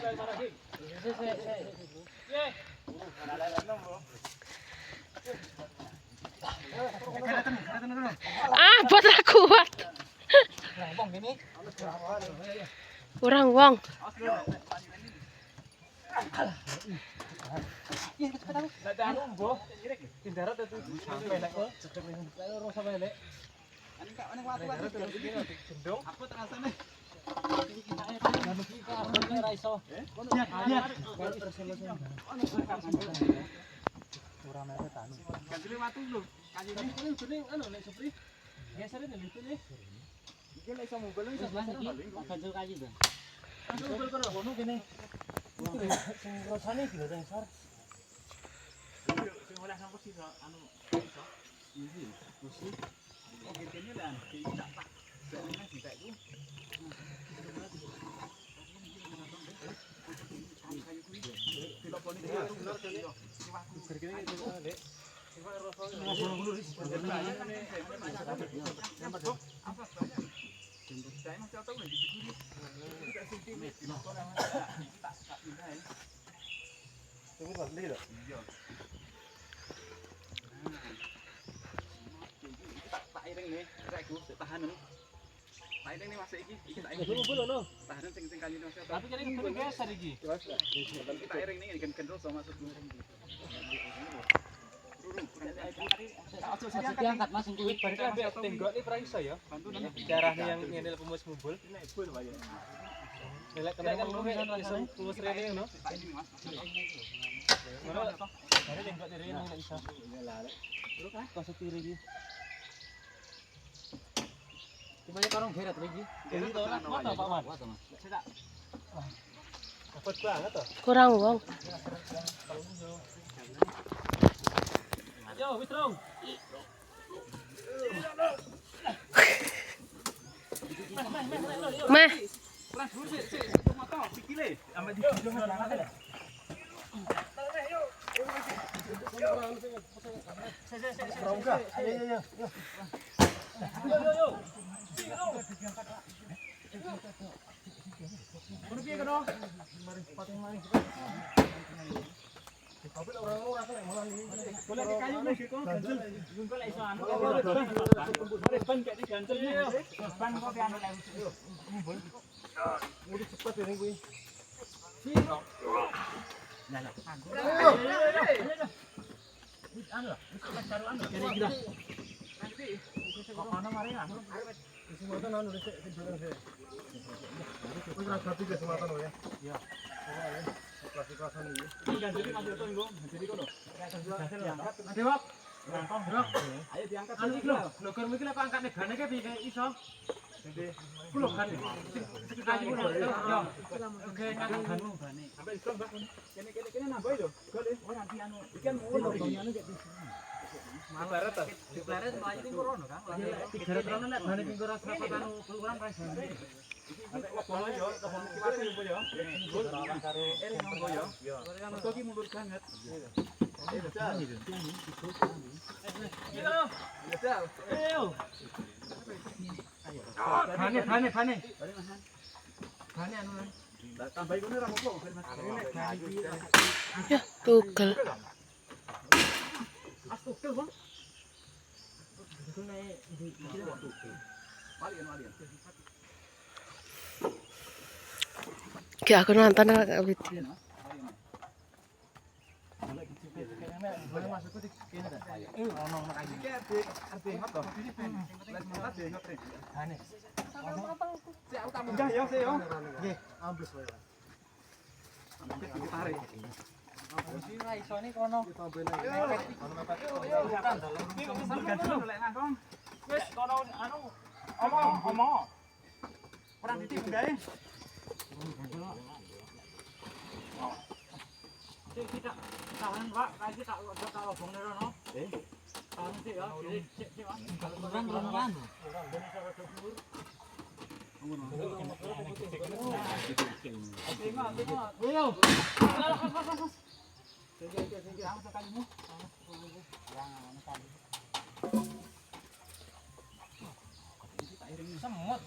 Ah, buat kuat. Kurang wong. Diangkat Mas untuk tenggok ini pernah iso ya. Darahnya yang ngene pemus mumbul. Lek kena iso pemus rene ngono. Ngono. Bare tenggok rene nek iso. Terus ah kok setire iki. Gimana karung geret lagi? Ini to ora kuat Pak Man. Kuat Mas. Cedak. Kuat banget to. Kurang wong. Yo, wis rong. Meh. Pras dulu sik moto pikile. Ambek di ayo diangkat anu iki lho. Lho karo iki lek angkat negane ke piye iso? Kulo kan. Sing kayu lho. Yo. Oke, ngangkat banu bane. Sampai iso Mbak. Kene nambah lho. Gole. Oh nanti anu iki kan ngono banyane kek di sini. Mabarat to. Di plaret mlayu ping rono kan. 300 rono nek bane ping 200 anu kurang ra jane. Sampai kono yo, kebon kiwate yo yo. Mundur karo nonggo yo. Mergo iki mundur banget. Ya, tugel. Ki aku nonton video. Kita tahan Pak, lagi tak lobong nero no. Tahan sih ya, cek Mas. Kurang kan. Semut.